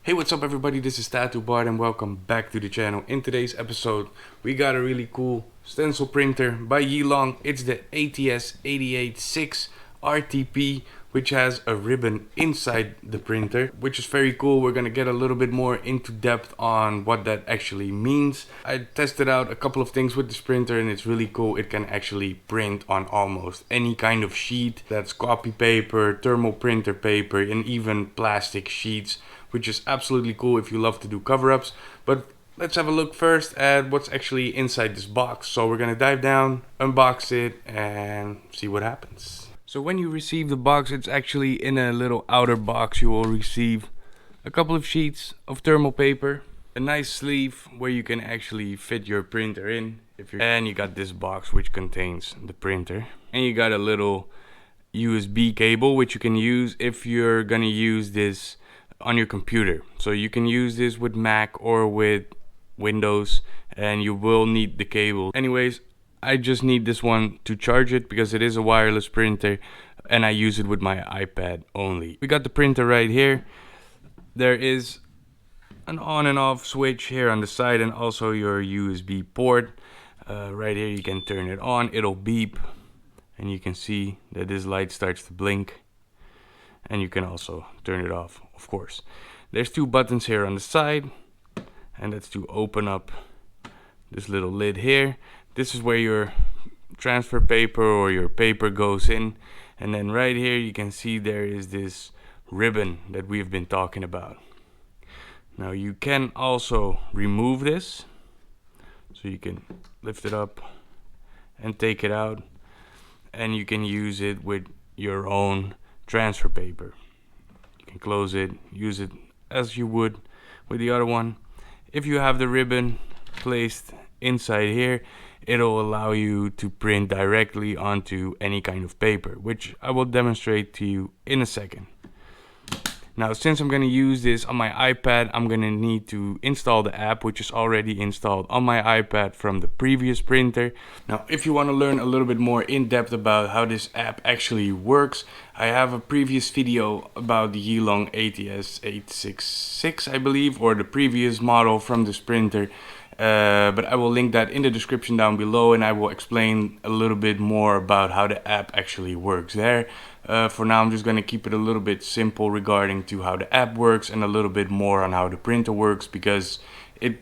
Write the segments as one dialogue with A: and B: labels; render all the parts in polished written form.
A: Hey, what's up everybody, this is Tattoo Bart and welcome back to the channel. In today's episode, we got a really cool stencil printer by Yilong. It's the ATS886 RTP, which has a ribbon inside the printer, which is very cool. We're gonna get a little bit more into depth on what that actually means. I tested out a couple of things with this printer and it's really cool. It can actually print on almost any kind of sheet. That's copy paper, thermal printer paper, and even plastic sheets, which is absolutely cool if you love to do cover-ups. But let's have a look first at what's actually inside this box. So we're gonna dive down, unbox it, and see what happens. So when you receive the box, it's actually in a little outer box. You will receive a couple of sheets of thermal paper, a nice sleeve where you can actually fit your printer in. And you got this box which contains the printer. And you got a little USB cable which you can use if you're gonna use this on your computer. So you can use this with Mac or with Windows and you will need the cable. Anyways, I just need this one to charge it because it is a wireless printer and I use it with my iPad only. We got the printer right here. There is an on and off switch here on the side and also your USB port. Right here you can turn it on, it'll beep and you can see that this light starts to blink. And you can also turn it off, of course. There's two buttons here on the side, and that's to open up this little lid here. This is where your transfer paper or your paper goes in. And then right here you can see there is this ribbon that we've been talking about. Now you can also remove this. So you can lift it up and take it out. And you can use it with your own transfer paper. You can close it, use it as you would with the other one. If you have the ribbon placed inside here, it'll allow you to print directly onto any kind of paper, which I will demonstrate to you in a second. Now, since I'm going to use this on my iPad, I'm going to need to install the app, which is already installed on my iPad from the previous printer. Now, if you want to learn a little bit more in depth about how this app actually works, I have a previous video about the Yilong ATS866, I believe, or the previous model from this printer. But I will link that in the description down below and I will explain a little bit more about how the app actually works there. For now I'm just going to keep it a little bit simple regarding to how the app works and a little bit more on how the printer works because it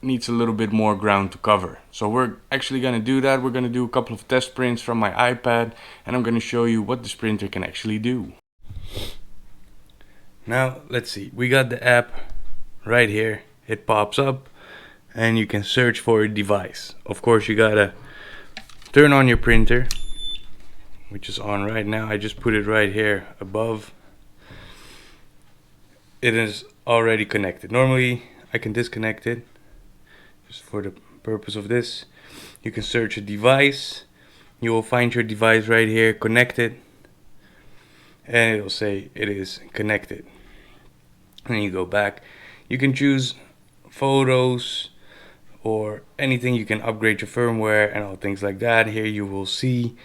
A: needs a little bit more ground to cover. So we're actually going to do that. We're going to do a couple of test prints from my iPad and I'm going to show you what this printer can actually do. Now let's see, we got the app right here. It pops up and you can search for a device. Of course you gotta turn on your printer, which is on right now. I just put it right here above. It is already connected. Normally I can disconnect it just for the purpose of this. You can search a device. You will find your device right here connected and it'll say it is connected. And you go back. You can choose photos or anything. You can upgrade your firmware and all things like that. Here you will see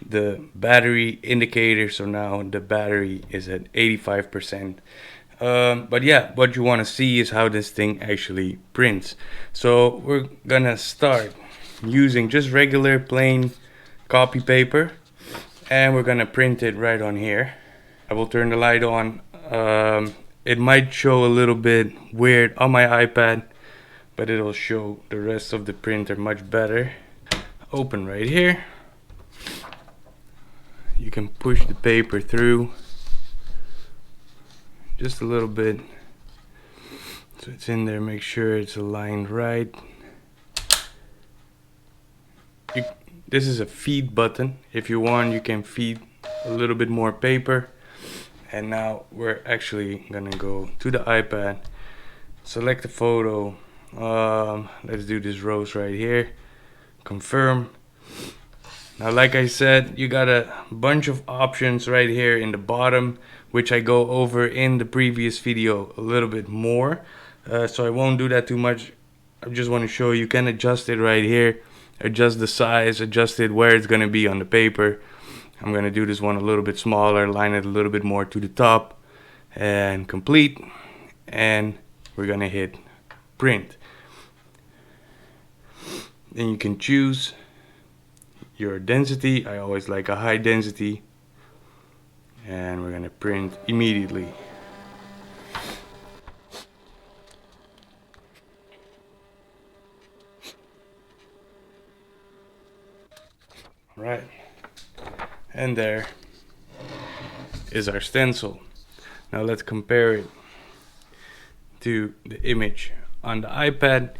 A: the battery indicator. So now the battery is at 85%. But yeah, what you want to see is how this thing actually prints. So we're gonna start using just regular plain copy paper and we're gonna print it right on here. I will turn the light on. It might show a little bit weird on my iPad, but it'll show the rest of the printer much better. Open right here. You can push the paper through just a little bit so it's in there. Make sure it's aligned right. This is a feed button. If you want, you can feed a little bit more paper. And now we're actually gonna go to the iPad, select the photo. Let's do this rose right here. Confirm. Now, like I said, you got a bunch of options right here in the bottom, which I go over in the previous video a little bit more. So I won't do that too much. I just want to show you can adjust it right here. Adjust the size, adjust it where it's gonna be on the paper. I'm gonna do this one a little bit smaller, line it a little bit more to the top, and complete. and we're gonna hit print. Then you can choose your density. I always like a high density, and we're gonna print immediately. Right, and there is our stencil. Now let's compare it to the image on the iPad.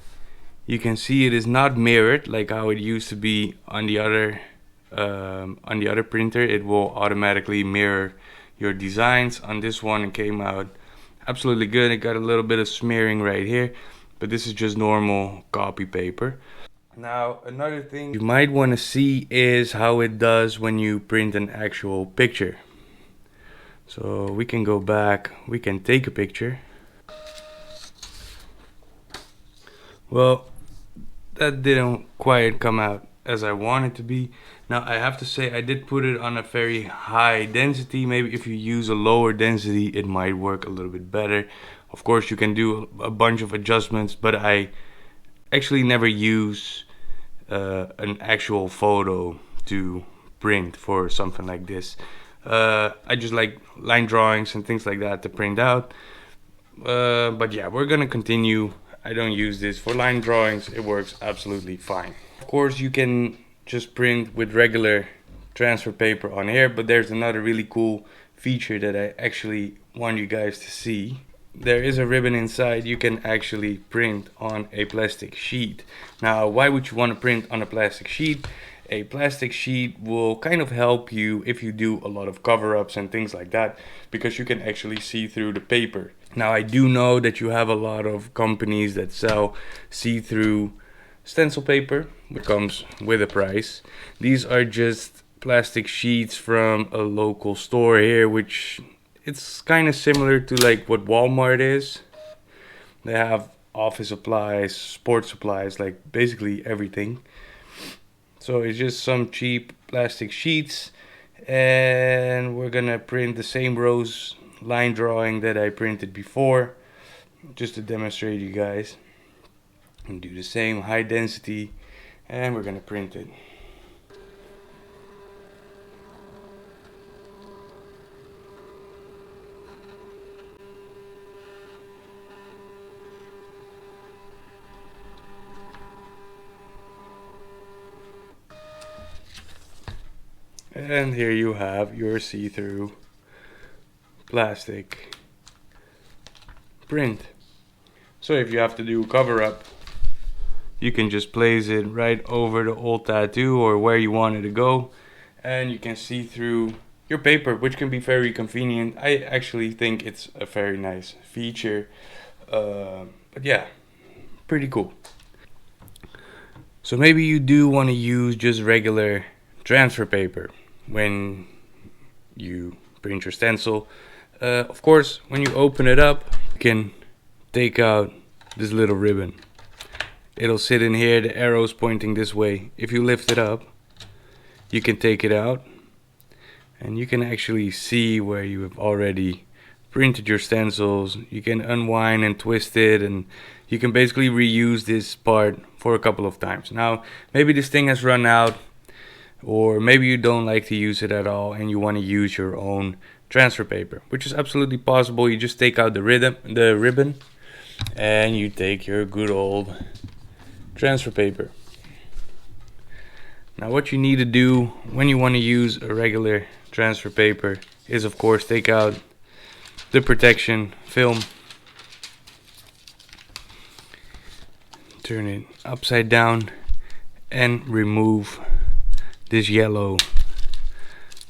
A: You can see it is not mirrored like how it used to be on the other printer. It will automatically mirror your designs. On this one, it came out absolutely good. It got a little bit of smearing right here, but this is just normal copy paper. Now another thing you might want to see is how it does when you print an actual picture. So we can go back, we can take a picture. Well, that didn't quite come out as I wanted to be. Now I have to say I did put it on a very high density. Maybe if you use a lower density it might work a little bit better. Of course you can do a bunch of adjustments, but I actually never use an actual photo to print for something like this. I just like line drawings and things like that to print out. But yeah, we're gonna continue. I don't use this for line drawings. It works absolutely fine. Of course you can just print with regular transfer paper on here, but there's another really cool feature that I actually want you guys to see. There is a ribbon inside. You can actually print on a plastic sheet. Now why would you want to print on a plastic sheet? A plastic sheet will kind of help you if you do a lot of cover-ups and things like that, because you can actually see through the paper. Now I do know that you have a lot of companies that sell see-through stencil paper, which comes with a price. These are just plastic sheets from a local store here, which it's kind of similar to like what Walmart is. They have office supplies, sports supplies, like basically everything. So it's just some cheap plastic sheets, and we're gonna print the same rose line drawing that I printed before, just to demonstrate you guys. And do the same high density, and we're gonna print it. And here you have your see-through plastic print. So if you have to do a cover-up, you can just place it right over the old tattoo or where you want it to go, and you can see through your paper, which can be very convenient. I actually think it's a very nice feature, but yeah, pretty cool. So maybe you do want to use just regular transfer paper when you print your stencil. Of course, when you open it up, you can take out this little ribbon. It'll sit in here, the arrow's pointing this way. If you lift it up, you can take it out, and you can actually see where you have already printed your stencils. You can unwind and twist it, and you can basically reuse this part for a couple of times. Now, maybe this thing has run out, or maybe you don't like to use it at all and you want to use your own transfer paper, which is absolutely possible. You just take out the ribbon, and you take your good old transfer paper. Now what you need to do when you want to use a regular transfer paper is of course take out the protection film, turn it upside down, and remove this yellow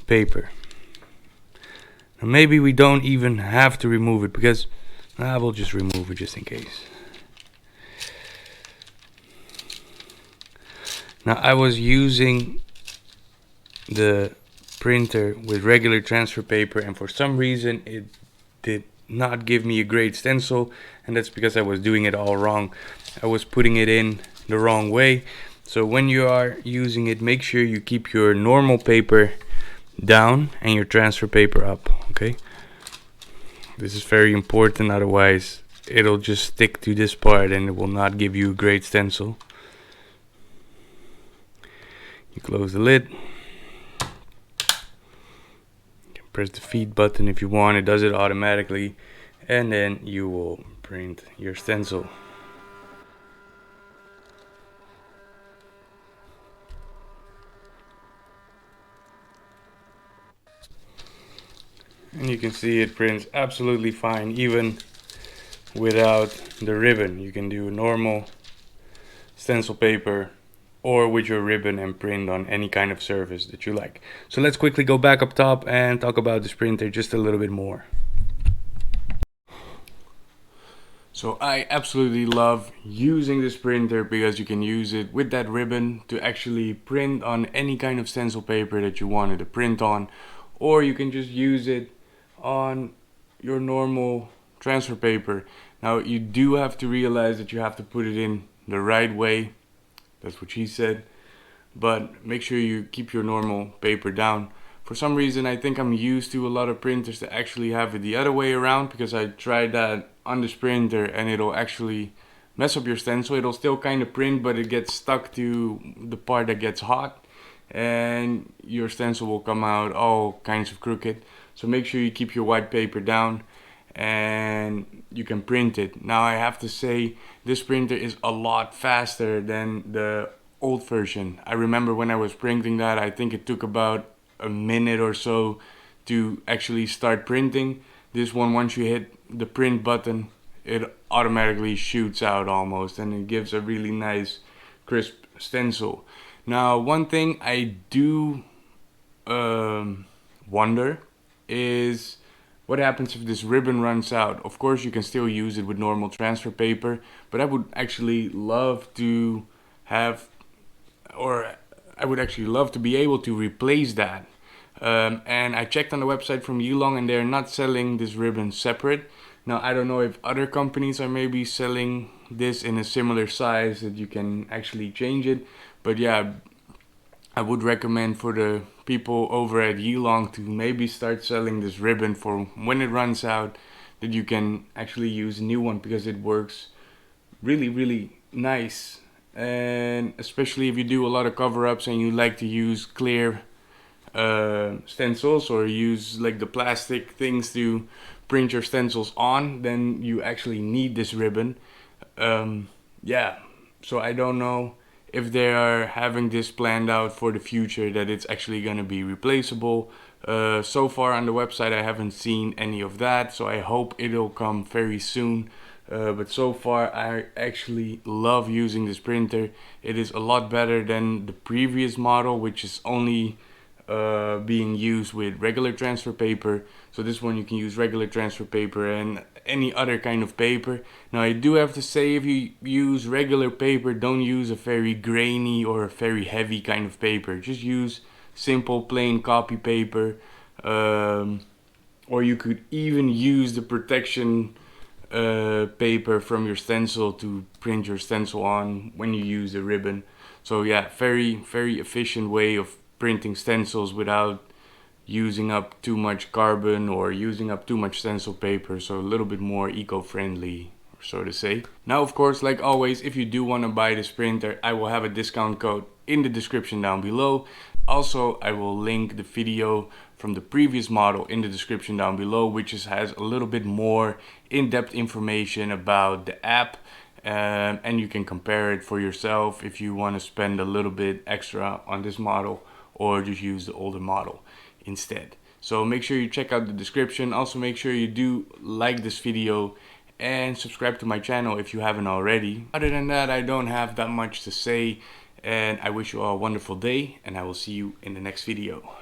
A: paper. Now maybe we don't even have to remove it, because I will just remove it just in case. Now I was using the printer with regular transfer paper, and for some reason it did not give me a great stencil, and that's because I was doing it all wrong. I was putting it in the wrong way. So when you are using it, make sure you keep your normal paper down and your transfer paper up, okay? This is very important, otherwise it'll just stick to this part and it will not give you a great stencil. You close the lid. You can press the feed button if you want, it does it automatically, and then you will print your stencil. And you can see it prints absolutely fine even without the ribbon. You can do normal stencil paper or with your ribbon and print on any kind of surface that you like. So let's quickly go back up top and talk about this printer just a little bit more. So I absolutely love using this printer because you can use it with that ribbon to actually print on any kind of stencil paper that you wanted to print on, or you can just use it on your normal transfer paper. Now you do have to realize that you have to put it in the right way. That's what she said. But make sure you keep your normal paper down. For some reason I think I'm used to a lot of printers to actually have it the other way around, because I tried that on this printer and it'll actually mess up your stencil. It'll still kind of print, but it gets stuck to the part that gets hot and your stencil will come out all kinds of crooked. So make sure you keep your white paper down and you can print it. Now I have to say this printer is a lot faster than the old version. I remember when I was printing that, I think it took about a minute or so to actually start printing. This one, once you hit the print button, it automatically shoots out almost, and it gives a really nice crisp stencil. Now one thing I do wonder is what happens if this ribbon runs out. Of course you can still use it with normal transfer paper, but I would actually love to have, or I would actually love to be able to replace that. And I checked on the website from Yilong and they're not selling this ribbon separate. Now I don't know if other companies are maybe selling this in a similar size that you can actually change it, but yeah, I would recommend for the people over at Yilong to maybe start selling this ribbon for when it runs out, that you can actually use a new one, because it works really nice. And especially if you do a lot of cover-ups and you like to use clear stencils, or use like the plastic things to print your stencils on, then you actually need this ribbon. Yeah, so I don't know if they are having this planned out for the future, that it's actually going to be replaceable. So far on the website I haven't seen any of that, so I hope it'll come very soon. But so far I actually love using this printer. It is a lot better than the previous model, which is only being used with regular transfer paper. So this one you can use regular transfer paper and any other kind of paper. Now I do have to say, if you use regular paper, don't use a very grainy or a very heavy kind of paper. Just use simple plain copy paper, or you could even use the protection paper from your stencil to print your stencil on when you use the ribbon. So yeah, very efficient way of printing stencils without using up too much carbon or using up too much stencil paper. So a little bit more eco-friendly, so to say. Now of course, like always, if you do want to buy this printer, I will have a discount code in the description down below. Also, I will link the video from the previous model in the description down below, which has a little bit more in-depth information about the app, and you can compare it for yourself if you want to spend a little bit extra on this model or just use the older model instead. So make sure you check out the description. Also make sure you do like this video and subscribe to my channel if you haven't already. Other than that, I don't have that much to say, and I wish you all a wonderful day, and I will see you in the next video.